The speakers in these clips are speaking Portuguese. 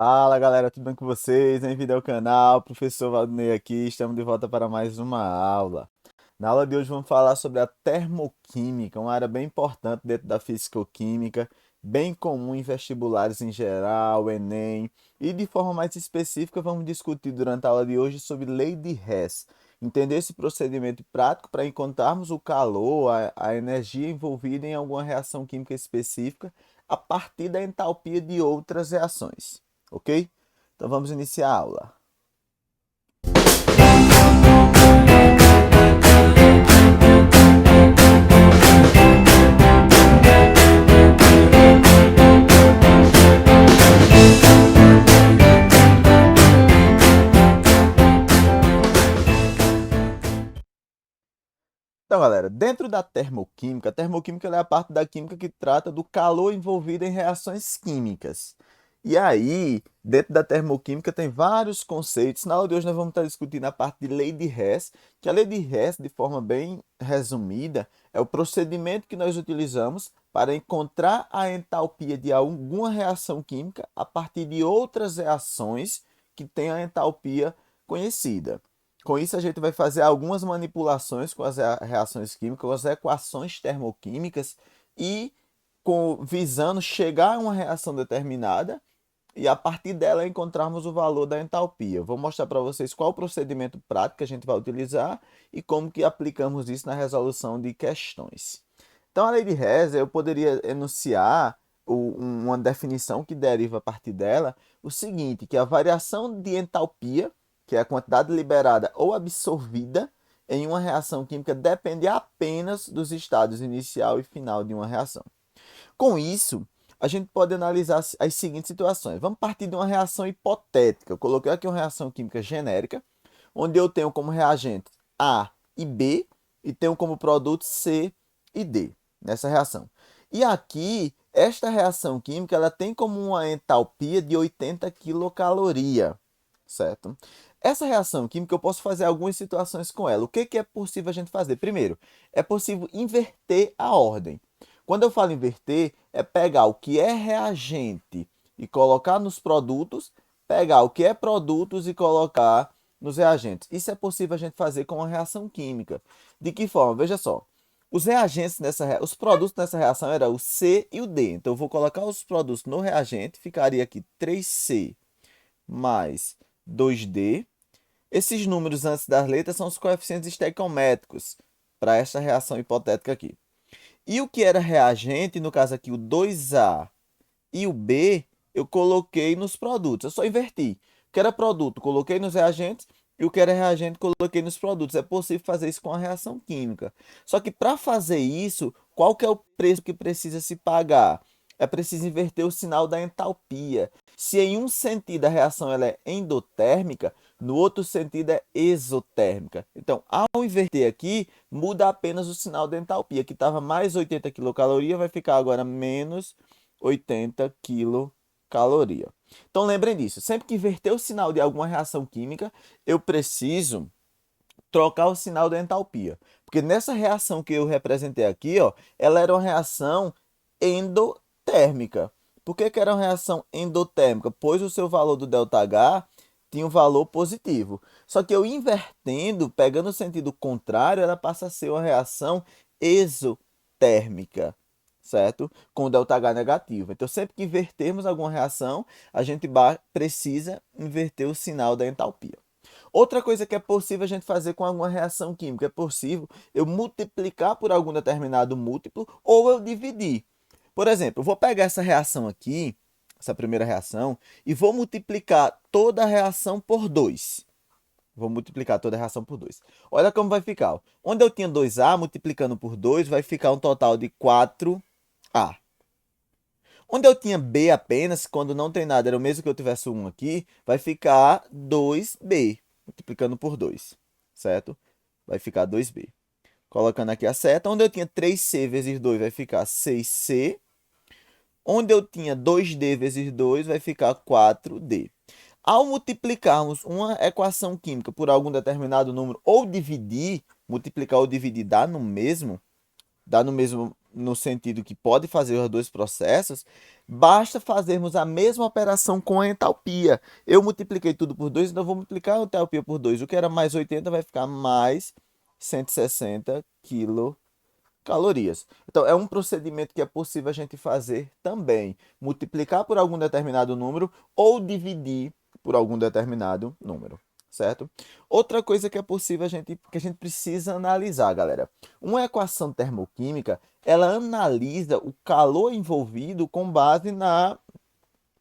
Fala galera, tudo bem com vocês? Bem-vindo ao canal, professor Valdinei aqui, estamos de volta para mais uma aula. Na aula de hoje vamos falar sobre a termoquímica, uma área bem importante dentro da fisicoquímica, bem comum em vestibulares em geral, Enem, e de forma mais específica vamos discutir durante a aula de hoje sobre lei de Hess, entender esse procedimento prático para encontrarmos o calor, a energia envolvida em alguma reação química específica a partir da entalpia de outras reações. Ok? Então vamos iniciar a aula. Então, galera, dentro da termoquímica, a termoquímica é a parte da química que trata do calor envolvido em reações químicas. E aí, dentro da termoquímica tem vários conceitos. Na aula de hoje nós vamos estar discutindo a parte de lei de Hess, que a lei de Hess, de forma bem resumida, é o procedimento que nós utilizamos para encontrar a entalpia de alguma reação química a partir de outras reações que têm a entalpia conhecida. Com isso, a gente vai fazer algumas manipulações com as reações químicas, com as equações termoquímicas e visando chegar a uma reação determinada e a partir dela encontrarmos o valor da entalpia. Eu vou mostrar para vocês qual o procedimento prático que a gente vai utilizar e como que aplicamos isso na resolução de questões. Então, a lei de Hess, eu poderia enunciar uma definição que deriva a partir dela, o seguinte, que a variação de entalpia, que é a quantidade liberada ou absorvida em uma reação química, depende apenas dos estados inicial e final de uma reação. Com isso, a gente pode analisar as seguintes situações. Vamos partir de uma reação hipotética. Eu coloquei aqui uma reação química genérica, onde eu tenho como reagente A e B e tenho como produto C e D nessa reação. E aqui, esta reação química ela tem como uma entalpia de 80 quilocaloria, certo? Essa reação química eu posso fazer algumas situações com ela. O que é possível a gente fazer? Primeiro, é possível inverter a ordem. Quando eu falo inverter, é pegar o que é reagente e colocar nos produtos, pegar o que é produtos e colocar nos reagentes. Isso é possível a gente fazer com uma reação química. De que forma? Veja só. Os reagentes os produtos nessa reação eram o C e o D. Então eu vou colocar os produtos no reagente, ficaria aqui 3C mais 2D. Esses números antes das letras são os coeficientes estequiométricos para esta reação hipotética aqui. E o que era reagente, no caso aqui o 2A e o B, eu coloquei nos produtos. Eu só inverti. O que era produto, coloquei nos reagentes. E o que era reagente, coloquei nos produtos. É possível fazer isso com a reação química. Só que para fazer isso, qual que é o preço que precisa se pagar? É preciso inverter o sinal da entalpia. Se em um sentido a reação ela é endotérmica, no outro sentido é exotérmica. Então, ao inverter aqui, muda apenas o sinal da entalpia, que estava mais 80 quilocalorias, vai ficar agora menos 80 quilocaloria. Então lembrem disso, sempre que inverter o sinal de alguma reação química, eu preciso trocar o sinal da entalpia. Porque nessa reação que eu representei aqui, ó, ela era uma reação endotérmica. Por que era uma reação endotérmica? Pois o seu valor do ΔH tinha um valor positivo. Só que eu invertendo, pegando o sentido contrário, ela passa a ser uma reação exotérmica, certo? Com o ΔH negativo. Então, sempre que invertermos alguma reação, a gente precisa inverter o sinal da entalpia. Outra coisa que é possível a gente fazer com alguma reação química, é possível eu multiplicar por algum determinado múltiplo ou eu dividir. Por exemplo, eu vou pegar essa reação aqui, essa primeira reação, e vou multiplicar toda a reação por 2. Vou multiplicar toda a reação por 2. Olha como vai ficar. Onde eu tinha 2A, multiplicando por 2, vai ficar um total de 4A. Onde eu tinha B apenas, quando não tem nada, era o mesmo que eu tivesse 1 aqui, vai ficar 2B, multiplicando por 2, certo? Vai ficar 2B. Colocando aqui a seta, onde eu tinha 3C vezes 2 vai ficar 6C. Onde eu tinha 2D vezes 2 vai ficar 4D. Ao multiplicarmos uma equação química por algum determinado número ou dividir, multiplicar ou dividir dá no mesmo no sentido que pode fazer os dois processos, basta fazermos a mesma operação com a entalpia. Eu multipliquei tudo por 2, então eu vou multiplicar a entalpia por 2. O que era mais 80 vai ficar mais 160 quilocalorias. Então, é um procedimento que é possível a gente fazer também. Multiplicar por algum determinado número ou dividir por algum determinado número, certo? Outra coisa que é possível que a gente precisa analisar, galera. Uma equação termoquímica, ela analisa o calor envolvido com base na,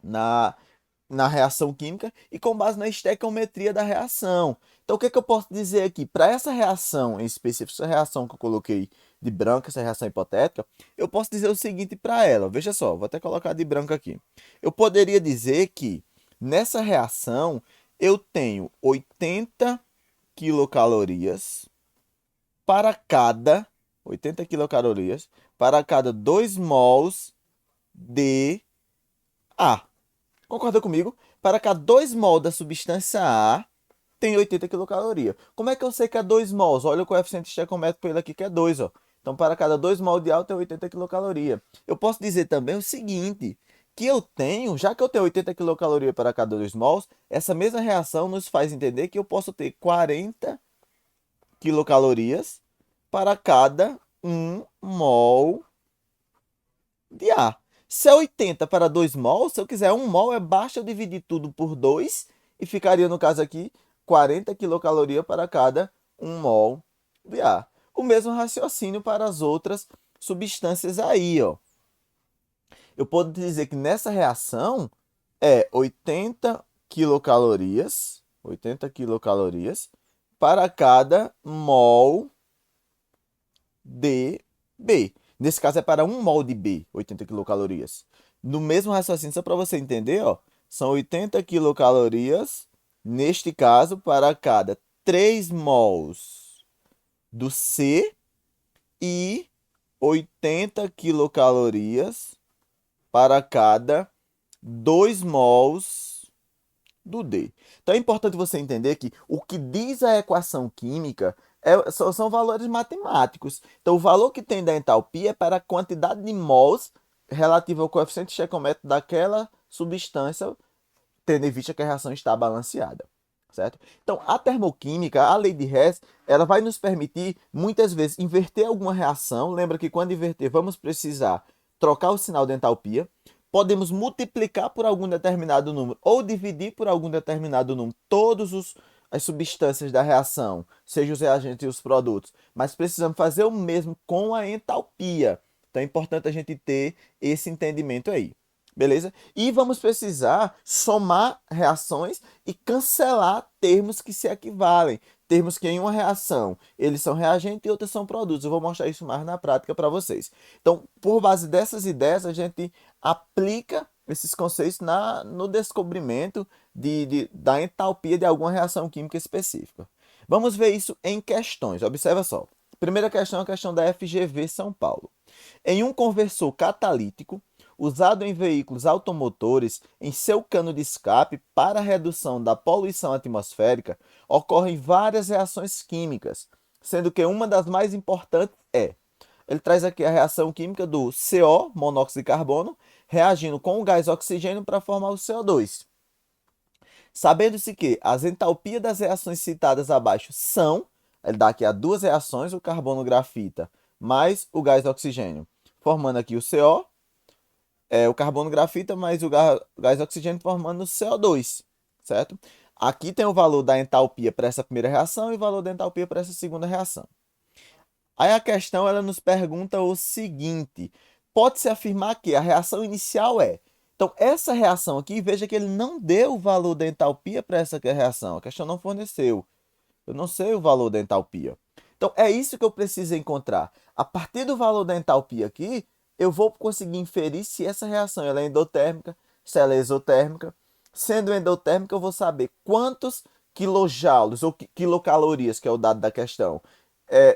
na reação química e com base na estequiometria da reação. Então, o que eu posso dizer aqui? Para essa reação em específico, essa reação que eu coloquei de branco, essa reação hipotética, eu posso dizer o seguinte para ela. Veja só, vou até colocar de branco aqui. Eu poderia dizer que nessa reação eu tenho 80 quilocalorias para cada 80 quilocalorias para cada 2 mols de A. Concorda comigo? Para cada 2 mols da substância A, tem 80 quilocalorias. Como é que eu sei que é 2 mols? Olha o coeficiente estequiométrico para ele aqui, que é 2, ó. Então, para cada 2 mols de álcool, tem 80 quilocalorias. Eu posso dizer também o seguinte, que eu tenho, já que eu tenho 80 quilocalorias para cada 2 mols, essa mesma reação nos faz entender que eu posso ter 40 quilocalorias para cada 1 mol de ar. Se é 80 para 2 mols, se eu quiser 1 mol, basta eu dividir tudo por 2 e ficaria, no caso aqui, 40 quilocalorias para cada 1 mol de ar. O mesmo raciocínio para as outras substâncias aí, ó. Eu posso dizer que nessa reação é 80 quilocalorias para cada mol de B. Nesse caso é para 1 mol de B, 80 quilocalorias. No mesmo raciocínio, só para você entender, ó, são 80 quilocalorias, neste caso, para cada 3 mols do C e 80 quilocalorias para cada 2 mols do D. Então é importante você entender que o que diz a equação química são valores matemáticos. Então o valor que tem da entalpia é para a quantidade de mols relativa ao coeficiente estequiométrico daquela substância, tendo em vista que a reação está balanceada. Certo? Então, a termoquímica, a lei de Hess, ela vai nos permitir, muitas vezes, inverter alguma reação. Lembra que quando inverter, vamos precisar trocar o sinal de entalpia. Podemos multiplicar por algum determinado número ou dividir por algum determinado número todas as substâncias da reação, seja os reagentes e os produtos. Mas precisamos fazer o mesmo com a entalpia. Então, é importante a gente ter esse entendimento aí. Beleza? E vamos precisar somar reações e cancelar termos que se equivalem. Termos que em uma reação eles são reagentes e outras são produtos. Eu vou mostrar isso mais na prática para vocês. Então, por base dessas ideias, a gente aplica esses conceitos no descobrimento da entalpia de alguma reação química específica. Vamos ver isso em questões. Observa só. Primeira questão é a questão da FGV São Paulo. Em um conversor catalítico, usado em veículos automotores em seu cano de escape para a redução da poluição atmosférica, ocorrem várias reações químicas, sendo que uma das mais importantes ele traz aqui a reação química do CO, monóxido de carbono, reagindo com o gás oxigênio para formar o CO2. Sabendo-se que as entalpias das reações citadas abaixo são, ele dá aqui a duas reações, o carbono grafita mais o gás oxigênio, formando aqui o CO, o carbono grafita mais o gás oxigênio formando o CO2, certo? Aqui tem o valor da entalpia para essa primeira reação e o valor da entalpia para essa segunda reação. Aí a questão ela nos pergunta o seguinte: pode-se afirmar que a reação inicial é. Então, essa reação aqui, veja que ele não deu o valor da entalpia para essa reação. A questão não forneceu. Eu não sei o valor da entalpia. Então, é isso que eu preciso encontrar. A partir do valor da entalpia aqui, eu vou conseguir inferir se essa reação ela é endotérmica, se ela é exotérmica. Sendo endotérmica, eu vou saber quantos quilojoules ou quilocalorias, que é o dado da questão,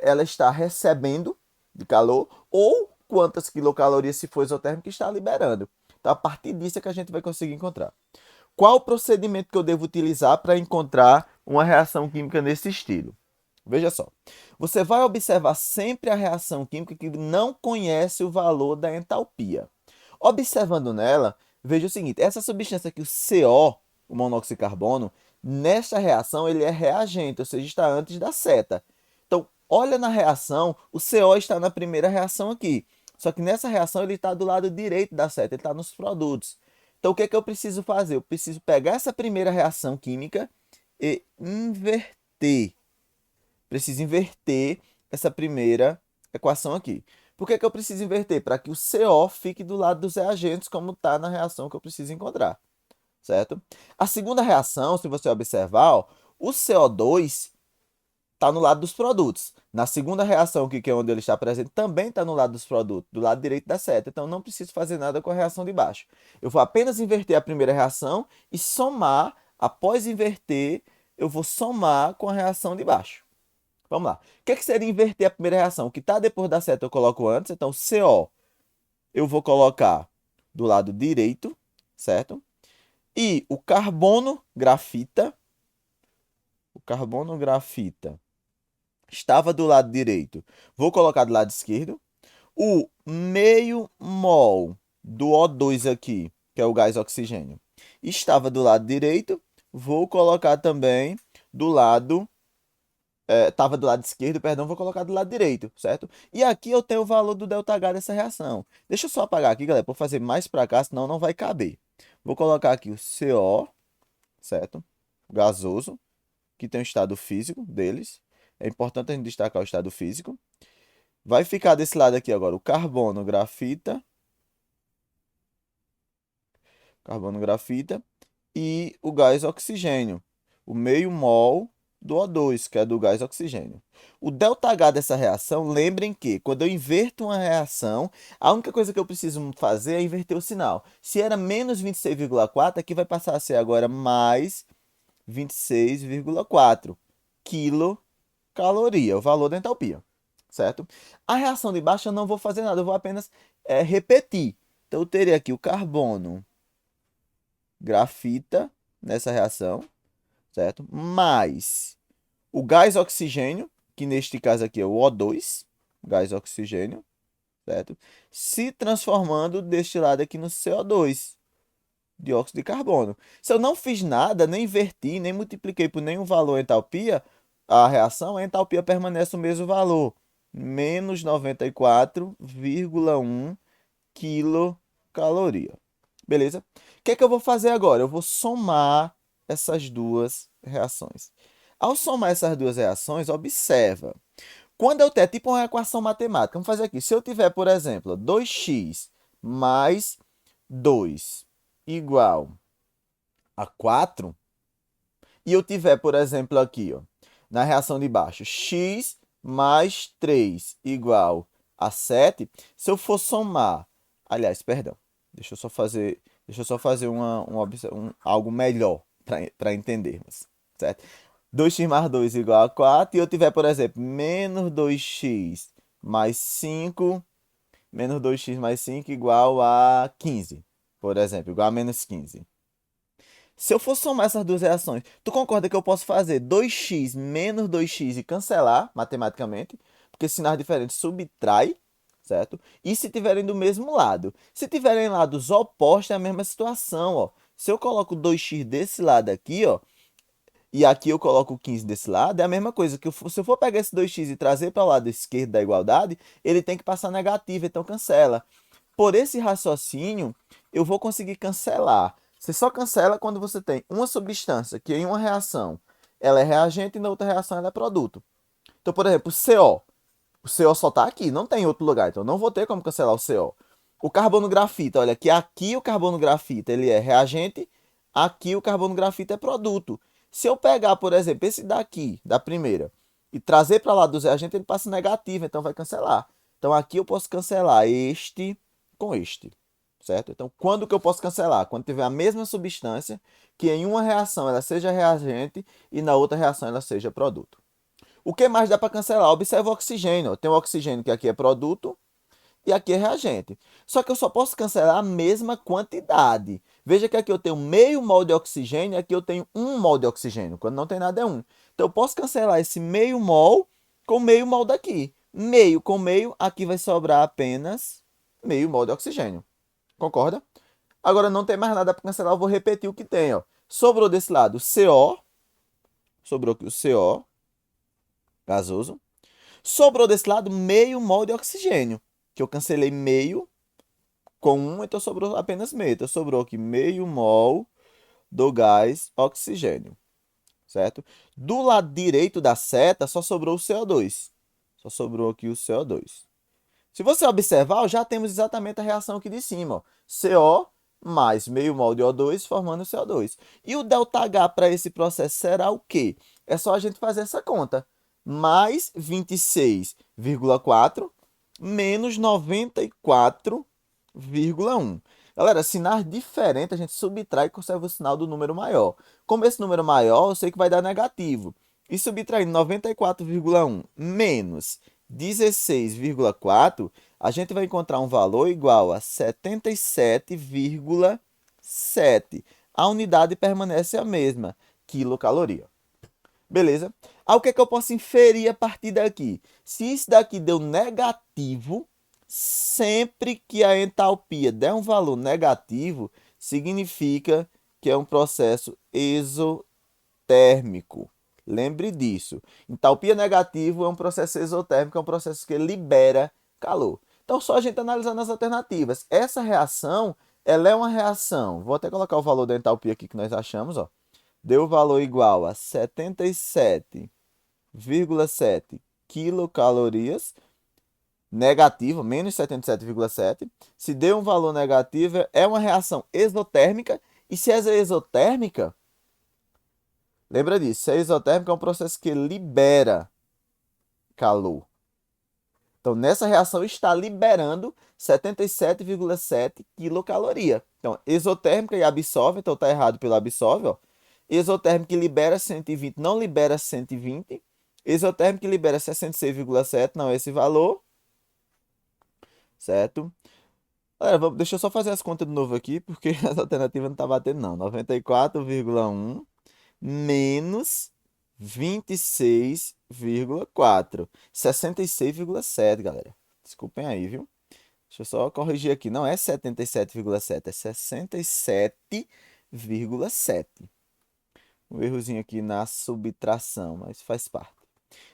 ela está recebendo de calor, ou quantas quilocalorias, se for exotérmica, está liberando. Então, a partir disso é que a gente vai conseguir encontrar. Qual o procedimento que eu devo utilizar para encontrar uma reação química nesse estilo? Veja só. Você vai observar sempre a reação química que não conhece o valor da entalpia. Observando nela, veja o seguinte, essa substância aqui, o CO, o monóxido de carbono, nesta reação ele é reagente, ou seja, está antes da seta. Então, olha na reação, o CO está na primeira reação aqui. Só que nessa reação ele está do lado direito da seta, ele está nos produtos. Então, o que é que eu preciso fazer? Eu preciso pegar essa primeira reação química e inverter. Preciso inverter essa primeira equação aqui. Por que que eu preciso inverter? Para que o CO fique do lado dos reagentes, como está na reação que eu preciso encontrar, certo? A segunda reação, se você observar, ó, o CO2 está no lado dos produtos. Na segunda reação, que é onde ele está presente, também está no lado dos produtos, do lado direito da seta. Então, não preciso fazer nada com a reação de baixo. Eu vou apenas inverter a primeira reação e somar, após inverter, eu vou somar com a reação de baixo. Vamos lá. O que é que seria inverter a primeira reação? O que está depois da seta eu coloco antes. Então, CO eu vou colocar do lado direito, certo? E o carbono grafita estava do lado direito. Vou colocar do lado esquerdo. O meio mol do O2 aqui, que é o gás oxigênio, estava do lado direito. Vou colocar também do lado estava do lado esquerdo, perdão, vou colocar do lado direito, certo? E aqui eu tenho o valor do ΔH dessa reação. Deixa eu só apagar aqui, galera, para fazer mais para cá, senão não vai caber. Vou colocar aqui o CO, certo? Gasoso, que tem o estado físico deles. É importante a gente destacar o estado físico. Vai ficar desse lado aqui agora o carbono grafita e o gás oxigênio, o meio mol do O2, que é do gás oxigênio. O ΔH dessa reação, lembrem que quando eu inverto uma reação, a única coisa que eu preciso fazer é inverter o sinal. Se era menos 26,4, aqui vai passar a ser agora mais 26,4 quilocaloria, o valor da entalpia, certo? A reação de baixo eu não vou fazer nada, eu vou apenas repetir. Então, eu teria aqui o carbono grafita nessa reação, certo? Mais o gás oxigênio, que neste caso aqui é o O2, gás oxigênio, certo? Se transformando deste lado aqui no CO2, dióxido de carbono. Se eu não fiz nada, nem inverti, nem multipliquei por nenhum valor entalpia, a reação, a entalpia permanece o mesmo valor, menos 94,1 quilocaloria. Beleza? O que é que eu vou fazer agora? Eu vou somar essas duas reações. Ao somar essas duas reações, observa. Quando eu ter tipo uma equação matemática, vamos fazer aqui. Se eu tiver, por exemplo, 2x mais 2 igual a 4, e eu tiver, por exemplo, aqui, ó, na reação de baixo, x mais 3 igual a 7, se eu for somar, aliás, perdão, deixa eu só fazer algo melhor para entendermos, certo? 2x mais 2 igual a 4, e eu tiver, por exemplo, menos 2x mais 5, menos 2x mais 5 igual a 15, por exemplo, igual a menos 15. Se eu for somar essas duas reações, tu concorda que eu posso fazer 2x menos 2x e cancelar matematicamente? Porque sinais diferentes subtrai, certo? E se tiverem do mesmo lado? Se tiverem lados opostos, é a mesma situação, ó. Se eu coloco 2x desse lado aqui, ó, e aqui eu coloco 15 desse lado, é a mesma coisa. Que se eu for pegar esse 2x e trazer para o lado esquerdo da igualdade, ele tem que passar negativo, então cancela. Por esse raciocínio, eu vou conseguir cancelar. Você só cancela quando você tem uma substância que em uma reação ela é reagente e na outra reação ela é produto. Então, por exemplo, o CO. O CO só está aqui, não tem em outro lugar, então não vou ter como cancelar o CO. O carbono grafita, olha que aqui o carbono grafita ele é reagente, aqui o carbono grafita é produto. Se eu pegar, por exemplo, esse daqui, da primeira, e trazer para lá dos reagentes, ele passa negativo, então vai cancelar. Então aqui eu posso cancelar este com este, certo? Então, quando que eu posso cancelar? Quando tiver a mesma substância, que em uma reação ela seja reagente e na outra reação ela seja produto. O que mais dá para cancelar? Observa o oxigênio. Tem o oxigênio que aqui é produto e aqui é reagente. Só que eu só posso cancelar a mesma quantidade. Veja que aqui eu tenho meio mol de oxigênio e aqui eu tenho 1 mol de oxigênio. Quando não tem nada é 1. Então, eu posso cancelar esse meio mol com meio mol daqui. Meio com meio, aqui vai sobrar apenas meio mol de oxigênio. Concorda? Agora não tem mais nada para cancelar, eu vou repetir o que tem. Ó. Sobrou desse lado CO, sobrou aqui o CO, gasoso. Sobrou desse lado meio mol de oxigênio, que eu cancelei meio com 1, então sobrou apenas meio. Então sobrou aqui meio mol do gás oxigênio, certo? Do lado direito da seta só sobrou o CO2. Só sobrou aqui o CO2. Se você observar, já temos exatamente a reação aqui de cima. Ó. CO mais meio mol de O2 formando CO2. E o ΔH para esse processo será o quê? É só a gente fazer essa conta. Mais 26,4 menos 94,1. Galera, sinais diferentes a gente subtrai e conserva o sinal do número maior. Como esse número maior, eu sei que vai dar negativo. E subtraindo 94,1 menos 16,4, a gente vai encontrar um valor igual a 77,7. A unidade permanece a mesma, quilocaloria. Beleza? Aí o que é que eu posso inferir a partir daqui? Se isso daqui deu negativo, sempre que a entalpia der um valor negativo, significa que é um processo exotérmico. Lembre disso. Entalpia negativo é um processo exotérmico, é um processo que libera calor. Então, só a gente analisando as alternativas. Essa reação, ela é uma reação. Vou até colocar o valor da entalpia aqui que nós achamos. Ó. Deu o valor igual a 77,7 quilocalorias. Negativo, menos 77,7. Se deu um valor negativo, é uma reação exotérmica. E se é exotérmica, lembra disso, se é exotérmico é um processo que libera calor. Então, nessa reação está liberando 77,7 quilocaloria. Então, exotérmica e absorve, então está errado pelo absorve. Ó. Exotérmica que libera 120, não libera 120. Exotérmica que libera 66,7, não é esse valor. Certo? Galera, deixa eu só fazer as contas de novo aqui, porque as alternativas não estão batendo não. 94,1 menos 26,4. 66,7, galera. Desculpem aí, viu? Deixa eu só corrigir aqui. Não é 77,7, é 67,7. Um errozinho aqui na subtração, mas faz parte.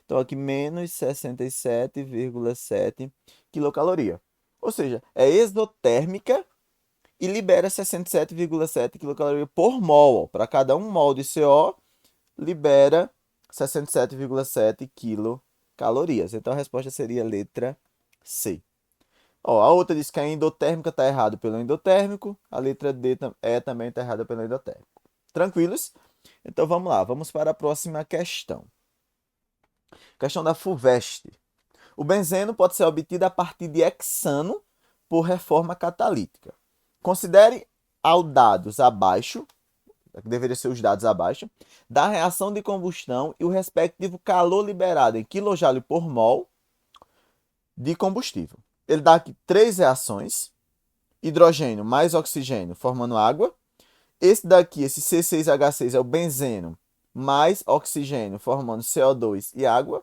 Então, aqui menos 67,7 quilocaloria. Ou seja, é exotérmica e libera 67,7 quilocaloria por mol. Para cada 1 mol de CO, libera 67,7 quilocalorias. Então, a resposta seria a letra C. Ó, a outra diz que a endotérmica está errado pelo endotérmico. A letra D também está errada pelo endotérmico. Tranquilos? Então, vamos lá. Vamos para a próxima questão. Questão da FUVEST. O benzeno pode ser obtido a partir de hexano por reforma catalítica. Considere aos dados abaixo, deveria ser os dados abaixo, da reação de combustão e o respectivo calor liberado em kJ por mol de combustível. Ele dá aqui 3 reações, hidrogênio mais oxigênio formando água. Esse daqui, esse C6H6 é o benzeno mais oxigênio formando CO2 e água.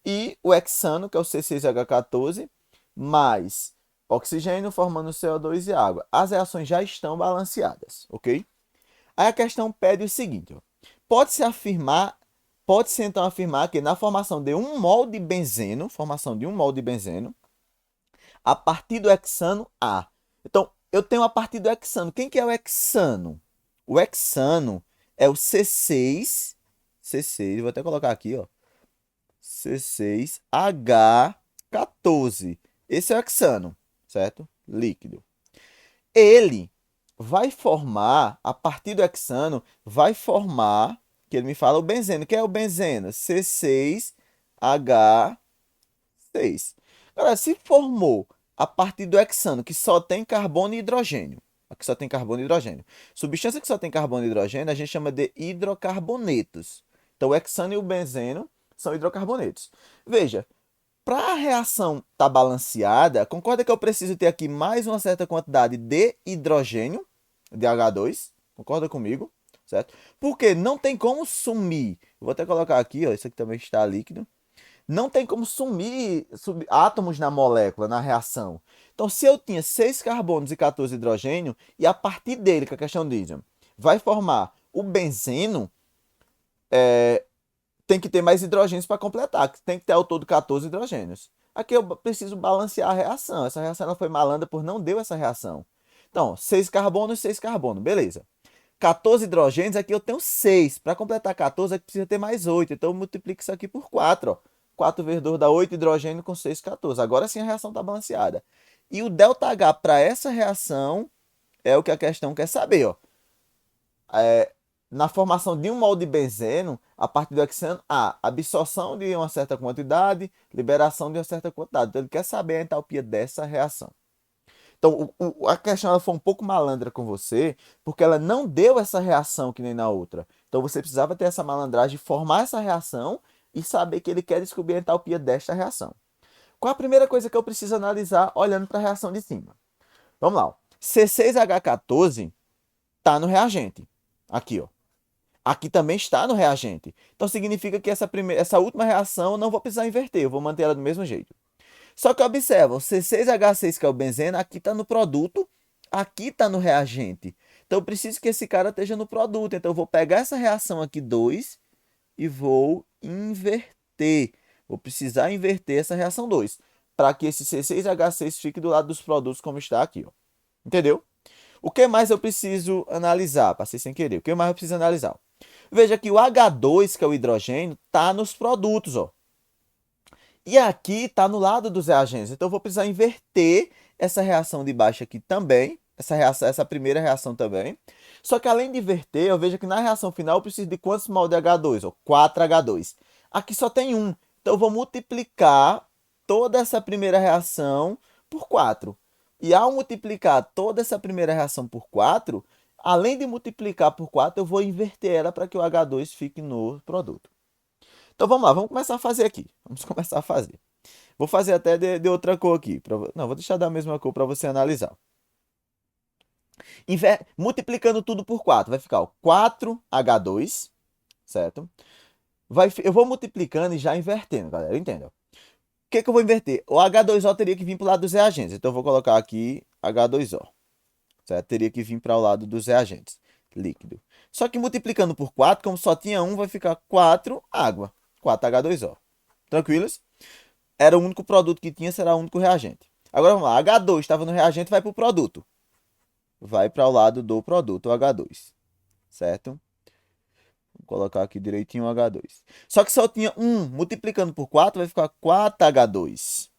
E o hexano, que é o C6H14, mais oxigênio formando CO2 e água. As reações já estão balanceadas, ok? Aí a questão pede o seguinte, ó. Pode-se então afirmar que na formação de 1 mol de benzeno, a partir do hexano A. Então, eu tenho a partir do hexano. Quem que é o hexano? O hexano é o C6, vou até colocar aqui, ó. C6H14. Esse é o hexano, certo? Líquido. Ele vai formar, a partir do hexano, vai formar, que ele me fala, o benzeno. Que é o benzeno? C6H6. Galera, se formou a partir do hexano, que só tem carbono e hidrogênio, aqui só tem carbono e hidrogênio. Substância que só tem carbono e hidrogênio, a gente chama de hidrocarbonetos. Então, o hexano e o benzeno são hidrocarbonetos. Veja, para a reação estar balanceada, concorda que eu preciso ter aqui mais uma certa quantidade de hidrogênio? de H2. Concorda comigo? Certo? Porque não tem como sumir. Eu vou até colocar aqui, ó, isso aqui também está líquido. Não tem como sumir átomos na molécula, na reação. Então, se eu tinha 6 carbonos e 14 hidrogênio, e a partir dele, que a questão diz, vai formar o benzeno, tem que ter mais hidrogênios para completar, tem que ter ao todo 14 hidrogênios. Aqui eu preciso balancear a reação. Essa reação ela foi malandra por não deu essa reação. Então, 6 carbonos, 6 carbonos, beleza. 14 hidrogênios, aqui eu tenho 6. Para completar 14, aqui precisa ter mais 8. Então, eu multiplico isso aqui por 4. Ó. 4 vezes 2 dá 8 hidrogênio com 6, 14. Agora sim a reação está balanceada. E o ΔH para essa reação é o que a questão quer saber. Ó. Na formação de um mol de benzeno, a partir do hexano, há absorção de uma certa quantidade, liberação de uma certa quantidade. Então, ele quer saber a entalpia dessa reação. Então, a questão ela foi um pouco malandra com você, porque ela não deu essa reação que nem na outra. Então, você precisava ter essa malandragem, formar essa reação e saber que ele quer descobrir a entalpia desta reação. Qual a primeira coisa que eu preciso analisar olhando para a reação de cima? Vamos lá. Ó. C6H14 está no reagente. Aqui, ó. Aqui também está no reagente. Então, significa que essa última reação eu não vou precisar inverter, eu vou manter ela do mesmo jeito. Só que observa, o C6H6, que é o benzeno, aqui está no produto, aqui está no reagente. Então, eu preciso que esse cara esteja no produto. Então, eu vou pegar essa reação aqui, 2, e vou inverter. Vou precisar inverter essa reação 2, para que esse C6H6 fique do lado dos produtos como está aqui. Ó. Entendeu? O que mais eu preciso analisar? Passei sem querer. O que mais eu preciso analisar? Veja que o H2, que é o hidrogênio, está nos produtos. Ó. E aqui está no lado dos reagentes. Então, eu vou precisar inverter essa reação de baixo aqui também. Essa primeira reação também. Só que além de inverter, eu vejo que na reação final eu preciso de quantos mol de H2? Ó, 4H2. Aqui só tem um. Então, eu vou multiplicar toda essa primeira reação por 4. E ao multiplicar toda essa primeira reação por 4, além de multiplicar por 4, eu vou inverter ela para que o H2 fique no produto. Então vamos lá, vamos começar a fazer aqui. Vamos começar a fazer. Vou fazer até de outra cor aqui. Não, vou deixar da mesma cor para você analisar. Multiplicando tudo por 4, vai ficar ó, 4H2, certo? Eu vou multiplicando e já invertendo, galera. Entenda. O que eu vou inverter? O H2O teria que vir para o lado dos reagentes. Então eu vou colocar aqui H2O. Certo? Teria que vir para o lado dos reagentes. Líquido. Só que multiplicando por 4, como só tinha um, vai ficar 4 água. 4H2O. Tranquilos? Era o único produto que tinha, será o único reagente. Agora vamos lá. H2 estava no reagente, vai para o produto. Vai para o lado do produto, o H2. Certo? Vou colocar aqui direitinho o H2. Só que só tinha um. Multiplicando por 4, vai ficar 4H2.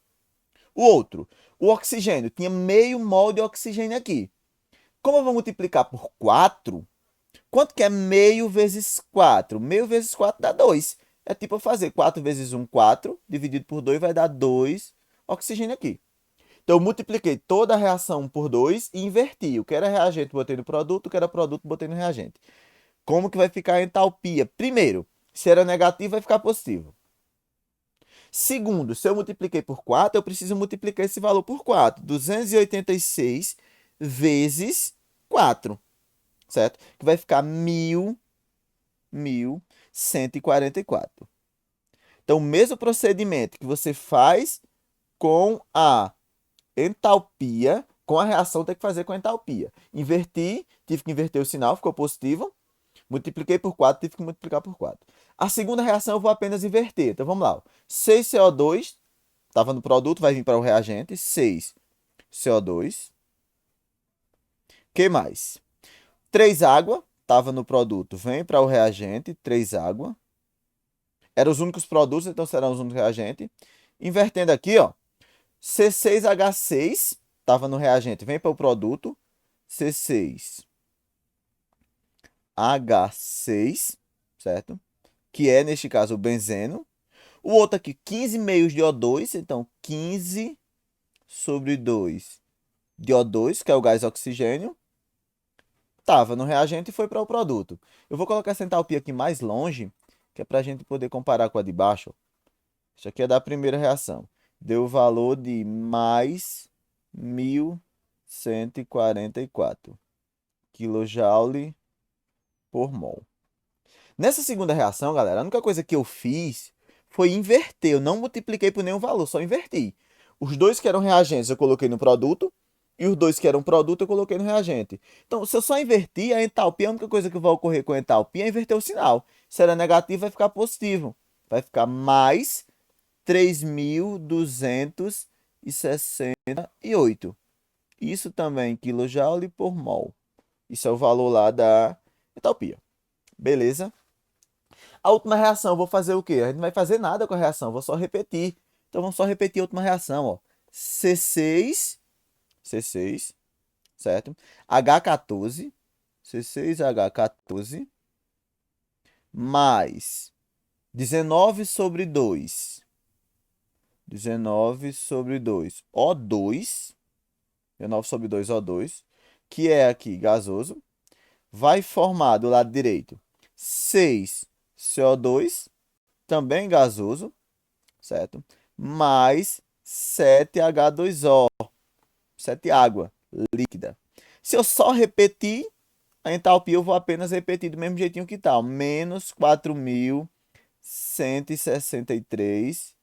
O outro, o oxigênio, tinha meio mol de oxigênio aqui. Como eu vou multiplicar por 4, quanto que é meio vezes 4? Meio vezes 4 dá 2. É tipo eu fazer 4 vezes 1, 4, dividido por 2 vai dar 2 oxigênio aqui. Então, eu multipliquei toda a reação por 2 e inverti. O que era reagente, botei no produto, o que era produto, botei no reagente. Como que vai ficar a entalpia? Primeiro, se era negativo, vai ficar positivo. Segundo, se eu multipliquei por 4, eu preciso multiplicar esse valor por 4. 286 vezes 4, certo? Que vai ficar 1.144. Então, o mesmo procedimento que você faz com a entalpia, com a reação tem que fazer com a entalpia. Inverti, tive que inverter o sinal, ficou positivo. Multipliquei por 4, tive que multiplicar por 4. A segunda reação eu vou apenas inverter. Então vamos lá. 6CO2 estava no produto, vai vir para o reagente. 6CO2. Que mais? 3 água estava no produto, vem para o reagente. 3 água. Eram os únicos produtos, então serão os únicos reagentes. Invertendo aqui, ó. C6H6 estava no reagente, vem para o produto. C6H6, certo? Que é, neste caso, o benzeno. O outro aqui, 15 meios de O2, então 15 sobre 2 de O2, que é o gás oxigênio, estava no reagente e foi para o produto. Eu vou colocar essa entalpia aqui mais longe, que é para a gente poder comparar com a de baixo. Isso aqui é da primeira reação. Deu o valor de mais 1.144. kJ por mol. Nessa segunda reação, galera, a única coisa que eu fiz foi inverter. Eu não multipliquei por nenhum valor, só inverti. Os dois que eram reagentes eu coloquei no produto e os dois que eram produto eu coloquei no reagente. Então, se eu só invertir, a entalpia, a única coisa que vai ocorrer com a entalpia é inverter o sinal. Se era negativo, vai ficar positivo. Vai ficar mais 3.268. Isso também kJ por mol. Isso é o valor lá da entalpia. Beleza? A última reação, eu vou fazer o quê? A gente não vai fazer nada com a reação, eu vou só repetir. Então, vamos só repetir a última reação, ó. C6, certo? H14, C6H14, mais 19 sobre 2, 19 sobre 2, O2, 19 sobre 2, O2, que é aqui gasoso, vai formar do lado direito 6CO2, também gasoso, certo? Mais 7H2O, 7 água líquida. Se eu só repetir a entalpia, eu vou apenas repetir do mesmo jeitinho que está, menos 4.163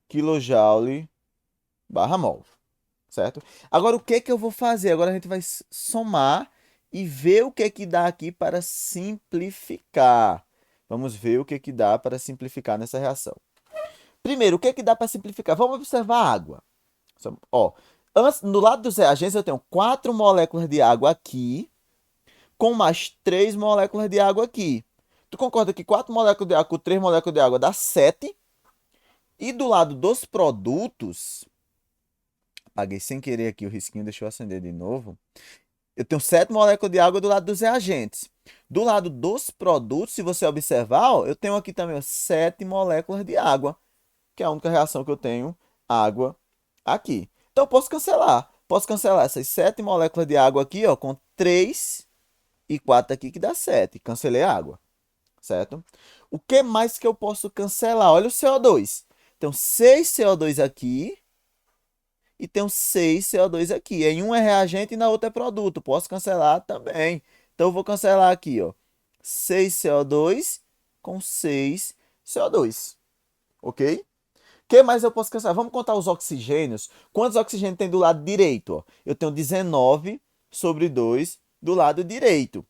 kJ barra mol, certo? Agora, o que que eu vou fazer? Agora a gente vai somar e ver o que que dá aqui para simplificar. Vamos ver o que que dá para simplificar nessa reação. Primeiro, o que que dá para simplificar? Vamos observar a água. Ó, no lado dos reagentes, eu tenho 4 moléculas de água aqui, com mais 3 moléculas de água aqui. Tu concorda que 4 moléculas de água com 3 moléculas de água dá 7? E do lado dos produtos, apaguei sem querer aqui o risquinho, deixa eu acender de novo. Eu tenho 7 moléculas de água do lado dos reagentes. Do lado dos produtos, se você observar, ó, eu tenho aqui também ó, 7 moléculas de água, que é a única reação que eu tenho água aqui. Então, eu posso cancelar. Posso cancelar essas 7 moléculas de água aqui, ó, com 3 e 4 aqui, que dá 7. Cancelei a água, certo? O que mais que eu posso cancelar? Olha o CO2. Tem 6 CO2 aqui e tem 6 CO2 aqui. Em um é reagente e na outra é produto. Posso cancelar também. Então, eu vou cancelar aqui, ó, 6 CO2 com 6 CO2. Ok? O que mais eu posso cancelar? Vamos contar os oxigênios. Quantos oxigênios tem do lado direito? Ó? Eu tenho 19 sobre 2 do lado direito,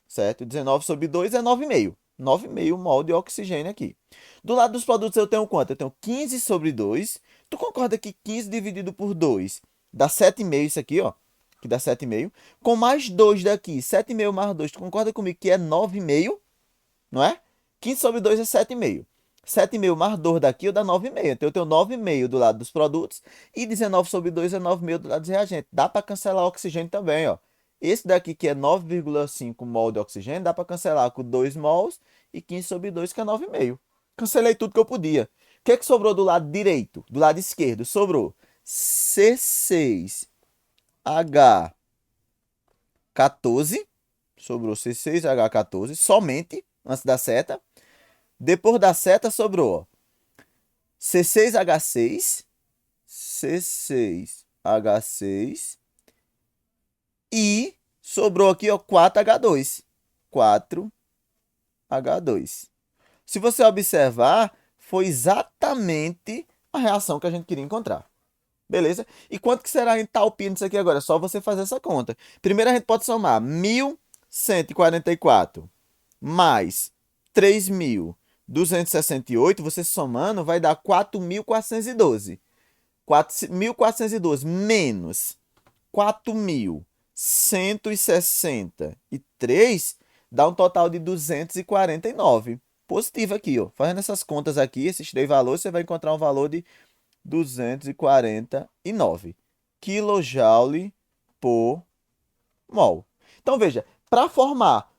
certo? 19 sobre 2 é 9,5. 9,5 mol de oxigênio aqui. Do lado dos produtos eu tenho quanto? Eu tenho 15 sobre 2. Tu concorda que 15 dividido por 2 dá 7,5 isso aqui, ó? Que dá 7,5. Com mais 2 daqui, 7,5 mais 2, tu concorda comigo que é 9,5? Não é? 15 sobre 2 é 7,5. 7,5 mais 2 daqui dá 9,5. Então, eu tenho 9,5 do lado dos produtos e 19 sobre 2 é 9,5 do lado dos reagentes. Dá para cancelar o oxigênio também, ó. Esse daqui, que é 9,5 mol de oxigênio, dá para cancelar com 2 mols e 15 sobre 2, que é 9,5. Cancelei tudo que eu podia. O que é que sobrou do lado direito? Do lado esquerdo, sobrou C6H14. Sobrou C6H14, somente, antes da seta. Depois da seta, sobrou ó, C6H6, C6H6 e sobrou aqui ó, 4H2. 4H2. Se você observar, foi exatamente a reação que a gente queria encontrar. Beleza? E quanto que será a entalpia nisso aqui agora? É só você fazer essa conta. Primeiro a gente pode somar 1.144 mais 3.268, você somando vai dar 4.412. 4.412 menos 4.163 dá um total de 249. Positivo aqui, ó. Fazendo essas contas aqui, esses três valores, você vai encontrar um valor de 249 kJ por mol. Então, veja, para formar,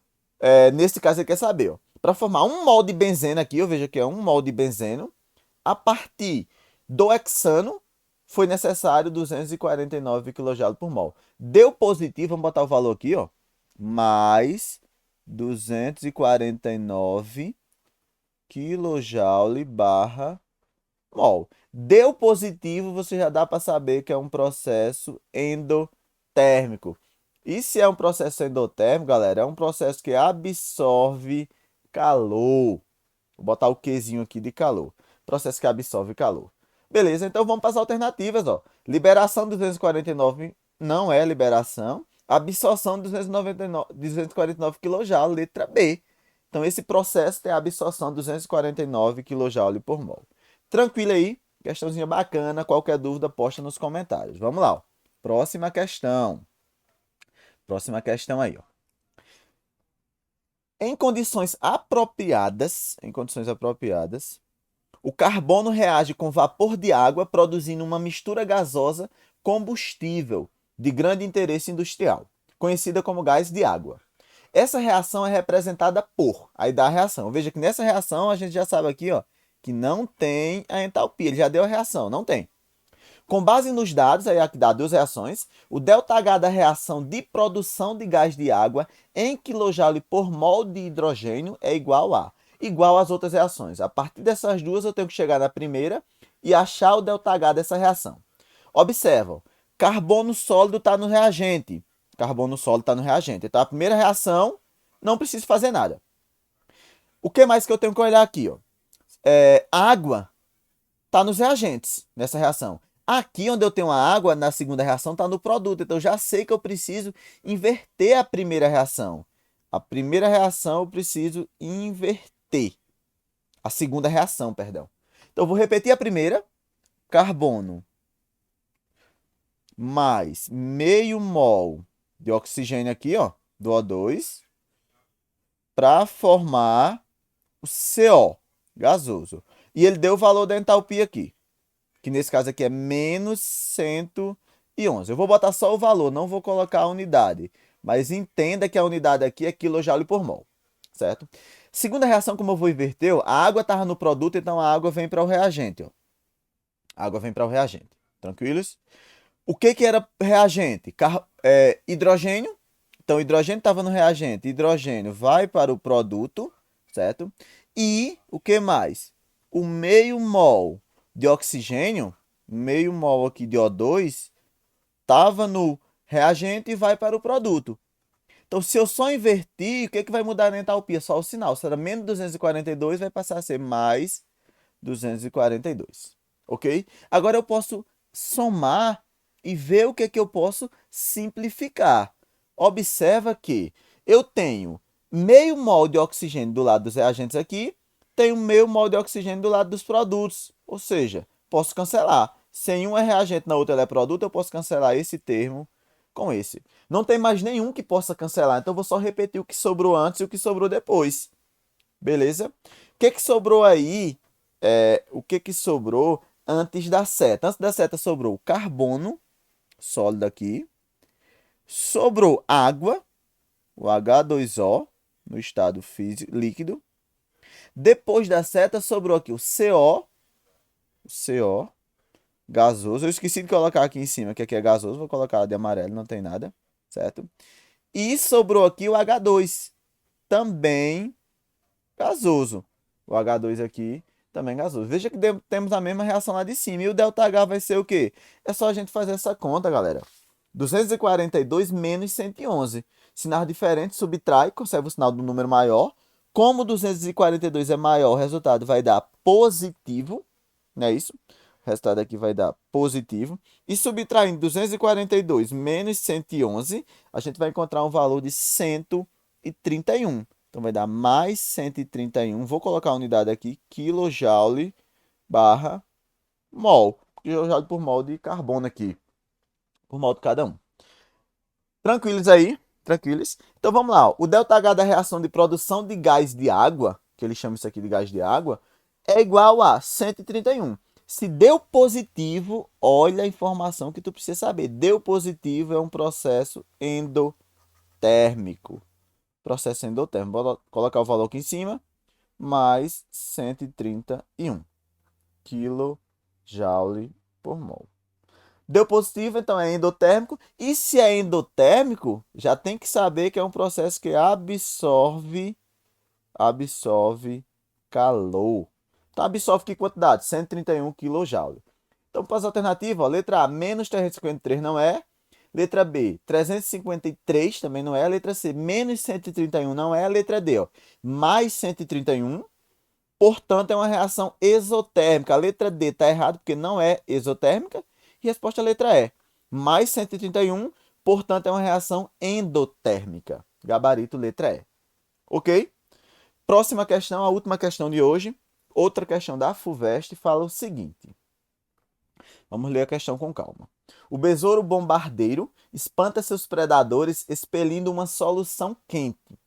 nesse caso, você quer saber, para formar 1 mol de benzeno aqui, eu vejo que é 1 mol de benzeno, a partir do hexano, foi necessário 249 kJ por mol. Deu positivo, vamos botar o valor aqui, ó, mais 249 kJ barra mol. Deu positivo, você já dá para saber que é um processo endotérmico. E se é um processo endotérmico, galera, é um processo que absorve calor. Vou botar o Qzinho aqui de calor. Processo que absorve calor. Beleza, então vamos para as alternativas, ó. Liberação de 249 não é liberação. Absorção de 249 kJ, letra B. Então esse processo tem a absorção de 249 kJ por mol. Tranquilo aí? Questãozinha bacana. Qualquer dúvida, posta nos comentários. Vamos lá, ó. Próxima questão. Próxima questão aí, ó. Em condições apropriadas, o carbono reage com vapor de água, produzindo uma mistura gasosa combustível de grande interesse industrial, conhecida como gás de água. Essa reação é representada por, aí dá a reação. Veja que nessa reação a gente já sabe aqui, ó, que não tem a entalpia, ele já deu a reação, não tem. Com base nos dados, aí aqui dá duas reações, o ΔH da reação de produção de gás de água em kJ por mol de hidrogênio é igual às outras reações. A partir dessas duas, eu tenho que chegar na primeira e achar o ΔH dessa reação. Observa, carbono sólido está no reagente. Carbono sólido está no reagente. Então, a primeira reação, não preciso fazer nada. O que mais que eu tenho que olhar aqui? Ó? Água está nos reagentes, nessa reação. Aqui onde eu tenho a água, na segunda reação, está no produto. Então, eu já sei que eu preciso inverter a primeira reação. A primeira reação eu preciso inverter. A segunda reação, perdão. Então, eu vou repetir a primeira. Carbono mais meio mol de oxigênio aqui, ó, do O2, para formar o CO, gasoso. E ele deu o valor da entalpia aqui, que nesse caso aqui é menos 111. Eu vou botar só o valor, não vou colocar a unidade. Mas entenda que a unidade aqui é kJ por mol, certo? Segunda reação, como eu vou inverter, a água estava no produto, então a água vem para o reagente. Ó. A água vem para o reagente. Tranquilos? O que era reagente? Hidrogênio. Então, hidrogênio estava no reagente. Hidrogênio vai para o produto, certo? E o que mais? O meio mol de oxigênio, meio mol aqui de O2, estava no reagente e vai para o produto. Então, se eu só invertir, o que vai mudar na entalpia? Só o sinal. Se era menos 242, vai passar a ser mais 242. Ok? Agora eu posso somar e ver o que eu posso simplificar. Observa que eu tenho meio mol de oxigênio do lado dos reagentes aqui, tenho meio mol de oxigênio do lado dos produtos. Ou seja, posso cancelar. Se em um é reagente, na outra é produto, eu posso cancelar esse termo com esse. Não tem mais nenhum que possa cancelar, então eu vou só repetir o que sobrou antes e o que sobrou depois. Beleza? O que sobrou aí? O que sobrou antes da seta? Antes da seta sobrou carbono sólido aqui. Sobrou água, o H2O, no estado físico, líquido. Depois da seta sobrou aqui o CO, gasoso. Eu esqueci de colocar aqui em cima, que aqui é gasoso, vou colocar de amarelo, não tem nada, certo? E sobrou aqui o H2, também gasoso. O H2 aqui também gasoso. Veja que temos a mesma reação lá de cima. E o ΔH vai ser o quê? É só a gente fazer essa conta, galera. 242 menos 111. Sinal diferente, subtrai, conserva o sinal do número maior. Como 242 é maior, o resultado vai dar positivo. Não é isso? O resultado aqui vai dar positivo. E subtraindo 242 menos 111, a gente vai encontrar um valor de 131. Então, vai dar mais 131. Vou colocar a unidade aqui, kJ barra mol. KJ por mol de carbono aqui. Por mol de cada um. Tranquilos aí? Tranquilos? Então, vamos lá. Ó. O ΔH da reação de produção de gás de água, que ele chama isso aqui de gás de água, é igual a 131. Se deu positivo, olha a informação que tu precisa saber. Deu positivo é um processo endotérmico. Processo endotérmico. Vou colocar o valor aqui em cima. Mais 131 kJ por mol. Deu positivo, então é endotérmico. E se é endotérmico, já tem que saber que é um processo que absorve calor. Então, absorve que quantidade? 131 kJ. Então, para as alternativas, ó, letra A, menos 353 não é. Letra B, 353 também não é. A letra C, menos 131 não é. A letra D, ó, mais 131. Portanto, é uma reação exotérmica. A letra D está errada porque não é exotérmica. E a resposta é a letra E, mais 131. Portanto, é uma reação endotérmica. Gabarito, letra E. Ok? Próxima questão, a última questão de hoje. Outra questão da FUVEST fala o seguinte. Vamos ler a questão com calma. O besouro bombardeiro espanta seus predadores expelindo uma solução quente.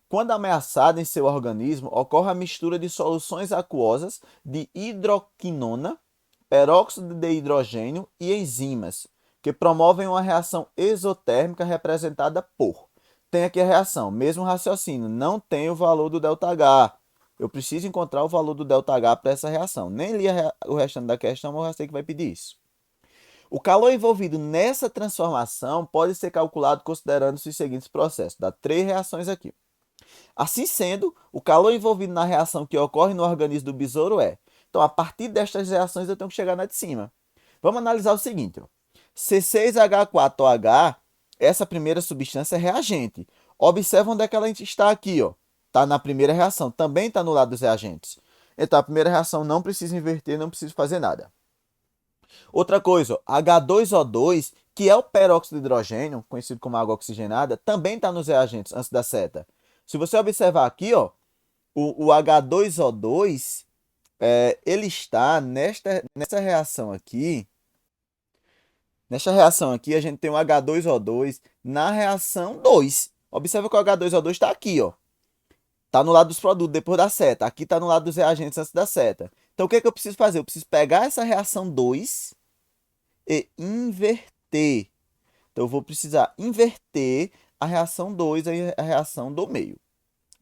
Quando ameaçado em seu organismo, ocorre a mistura de soluções aquosas de hidroquinona, peróxido de hidrogênio e enzimas, que promovem uma reação exotérmica representada por. Tem aqui a reação, mesmo raciocínio, não tem o valor do ΔH. Eu preciso encontrar o valor do ΔH para essa reação. Nem li o restante da questão, mas eu já sei que vai pedir isso. O calor envolvido nessa transformação pode ser calculado considerando os seguintes processos. Dá 3 reações aqui. Assim sendo, o calor envolvido na reação que ocorre no organismo do besouro é. Então, a partir destas reações, eu tenho que chegar na de cima. Vamos analisar o seguinte. Ó. C6H4OH, essa primeira substância é reagente. Observa onde é que ela está aqui. Está na primeira reação. Também está no lado dos reagentes. Então, a primeira reação não precisa inverter, não precisa fazer nada. Outra coisa, H2O2, que é o peróxido de hidrogênio, conhecido como água oxigenada, também está nos reagentes antes da seta. Se você observar aqui, ó, o H2O2, ele está nessa reação aqui. Nesta reação aqui, a gente tem o H2O2 na reação 2. Observa que o H2O2 está aqui, ó. Está no lado dos produtos depois da seta. Aqui está no lado dos reagentes antes da seta. Então, o que é que eu preciso fazer? Eu preciso pegar essa reação 2 e inverter. Então, eu vou precisar inverter a reação 2 e a reação do meio.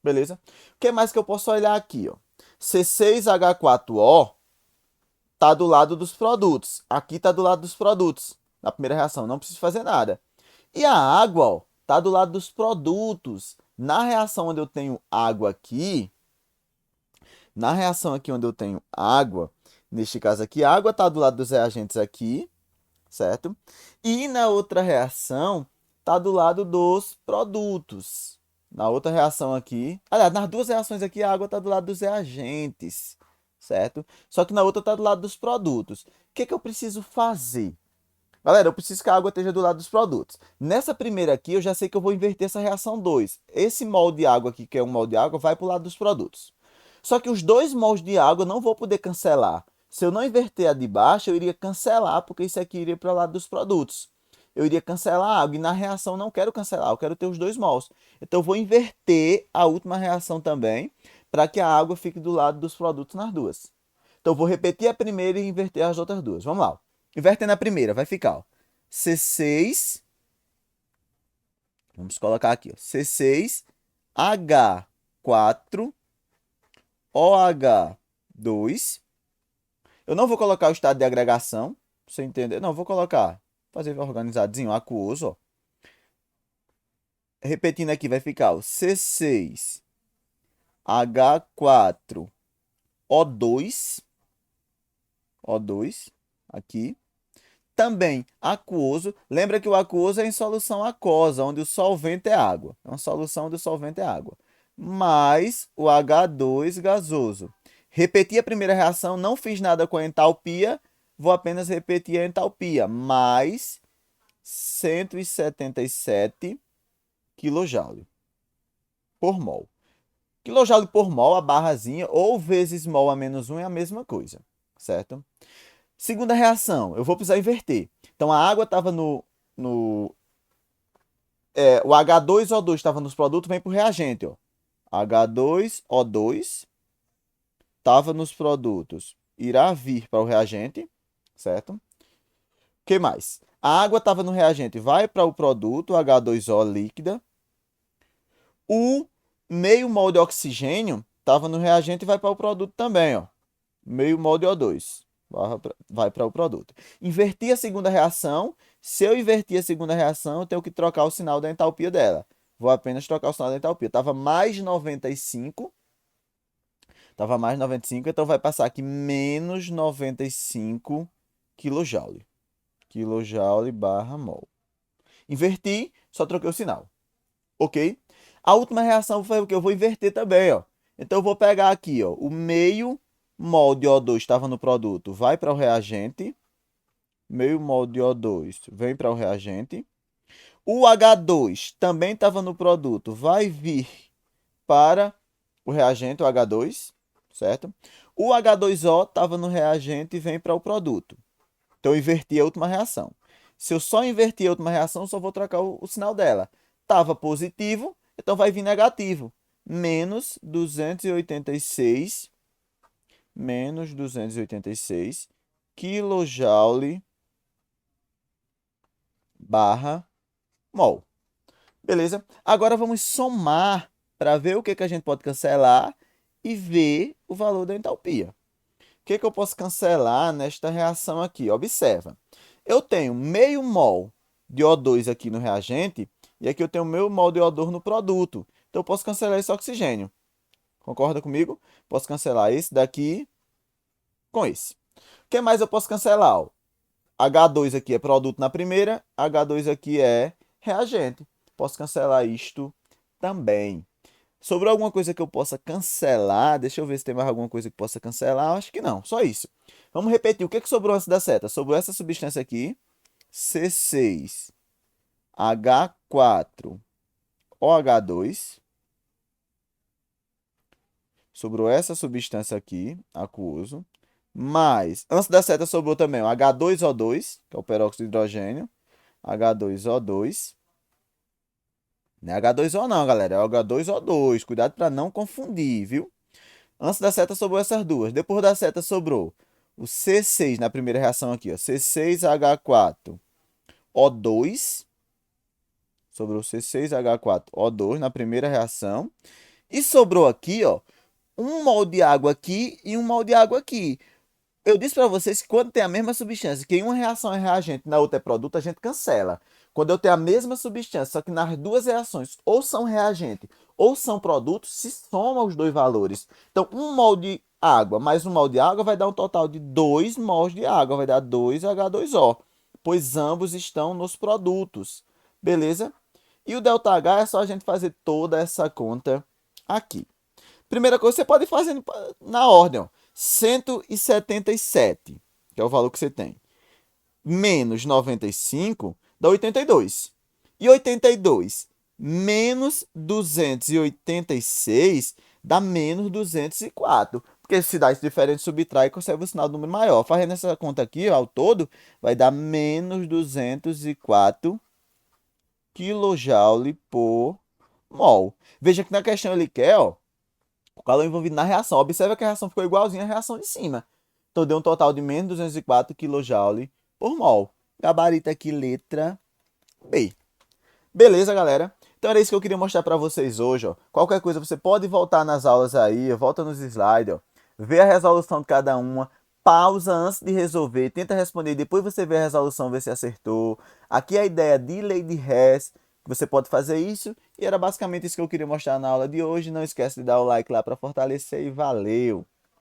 Beleza? O que mais que eu posso olhar aqui? Ó? C6H4O está do lado dos produtos. Aqui está do lado dos produtos. Na primeira reação, não preciso fazer nada. E a água está do lado dos produtos. Na reação onde eu tenho água aqui, neste caso aqui, a água está do lado dos reagentes aqui, certo? E na outra reação, está do lado dos produtos. Na outra reação aqui, aliás, nas duas reações aqui, a água está do lado dos reagentes, certo? Só que na outra está do lado dos produtos. O que que eu preciso fazer? Galera, eu preciso que a água esteja do lado dos produtos. Nessa primeira aqui, eu já sei que eu vou inverter essa reação 2. Esse molde de água aqui, que é um molde de água, vai para o lado dos produtos. Só que os dois moldes de água eu não vou poder cancelar. Se eu não inverter a de baixo, eu iria cancelar, porque isso aqui iria para o lado dos produtos. Eu iria cancelar a água, e na reação eu não quero cancelar, eu quero ter os dois mols. Então eu vou inverter a última reação também, para que a água fique do lado dos produtos nas duas. Então eu vou repetir a primeira e inverter as outras duas. Vamos lá. Invertendo a primeira, vai ficar ó, C6. Vamos colocar aqui, ó, C6H4OH2. Eu não vou colocar o estado de agregação, pra você entender. Não, vou colocar, fazer organizadinho, aquoso, ó. Repetindo aqui, vai ficar o C6H4O2, O2, aqui. Também aquoso. Lembra que o aquoso é em solução aquosa, onde o solvente é água. É uma solução onde o solvente é água. Mais o H2 gasoso. Repeti a primeira reação, não fiz nada com a entalpia, vou apenas repetir a entalpia. Mais 177 kJ por mol. KJ por mol, a barrazinha, ou vezes mol a menos 1 é a mesma coisa, certo? Segunda reação, eu vou precisar inverter. Então, a água estava o H2O2 estava nos produtos, vem para o reagente. Ó. H2O2 estava nos produtos, irá vir para o reagente, certo? O que mais? A água estava no reagente, vai para o produto, H2O líquida. O meio mol de oxigênio estava no reagente e vai para o produto também. Ó. Meio mol de O2 vai para o produto. Inverti a segunda reação. Se eu invertir a segunda reação, eu tenho que trocar o sinal da entalpia dela. Vou apenas trocar o sinal da entalpia. Estava mais 95. Estava mais 95, então vai passar aqui menos 95 kJ. KJ barra mol. Inverti, só troquei o sinal. Ok? A última reação foi o que eu vou inverter também, ó. Então eu vou pegar aqui, ó, o meio mol de O2 estava no produto, vai para o reagente. Meio mol de O2 vem para o reagente. O H2 também estava no produto, vai vir para o reagente, o H2, certo? O H2O estava no reagente e vem para o produto. Então eu inverti a última reação. Se eu só invertir a última reação, eu só vou trocar o sinal dela. Estava positivo, então vai vir negativo. Menos 286 kJ barra mol. Beleza? Agora vamos somar para ver o que a gente pode cancelar e ver o valor da entalpia. O que eu posso cancelar nesta reação aqui? Observa. Eu tenho meio mol de O2 aqui no reagente e aqui eu tenho meio mol de O2 no produto. Então eu posso cancelar esse oxigênio. Concorda comigo? Posso cancelar esse daqui com esse. O que mais eu posso cancelar? Ó, H2 aqui é produto na primeira, H2 aqui é reagente. Posso cancelar isto também. Sobrou alguma coisa que eu possa cancelar? Deixa eu ver se tem mais alguma coisa que possa cancelar. Acho que não, só isso. Vamos repetir. O que sobrou antes da seta? Sobrou essa substância aqui, C6H4OH2. Sobrou essa substância aqui, aquoso. Mas, antes da seta sobrou também o H2O2, que é o peróxido de hidrogênio. H2O2. Não é H2O não, galera. É H2O2. Cuidado para não confundir, viu? Antes da seta sobrou essas duas. Depois da seta sobrou o C6 na primeira reação aqui, ó. C6H4O2. Sobrou C6H4O2 na primeira reação. E sobrou aqui, ó, um mol de água aqui e um mol de água aqui. Eu disse para vocês que quando tem a mesma substância, que em uma reação é reagente e na outra é produto, a gente cancela. Quando eu tenho a mesma substância, só que nas duas reações ou são reagente ou são produto, se soma os dois valores. Então, um mol de água mais um mol de água vai dar um total de 2 mols de água, vai dar 2H2O, pois ambos estão nos produtos. Beleza? E o ΔH é só a gente fazer toda essa conta aqui. Primeira coisa, você pode ir fazendo na ordem, ó. 177, que é o valor que você tem, menos 95 dá 82. E 82 menos 286 dá menos 204. Porque se dá esse diferente, subtrai e conserva o sinal do número maior. Fazendo essa conta aqui, ó, ao todo, vai dar menos 204 kJ por mol. Veja que na questão ele quer, ó, o calor envolvido na reação. Observa que a reação ficou igualzinha à reação de cima. Então, deu um total de menos 204 kJ por mol. Gabarito aqui, letra B. Beleza, galera? Então, era isso que eu queria mostrar para vocês hoje. Ó. Qualquer coisa, você pode voltar nas aulas aí, volta nos slides, ó, vê a resolução de cada uma, pausa antes de resolver, tenta responder, depois você vê a resolução, vê se acertou. Aqui é a ideia de lei de Hess, você pode fazer isso, e era basicamente isso que eu queria mostrar na aula de hoje. Não esquece de dar o like lá para fortalecer e valeu!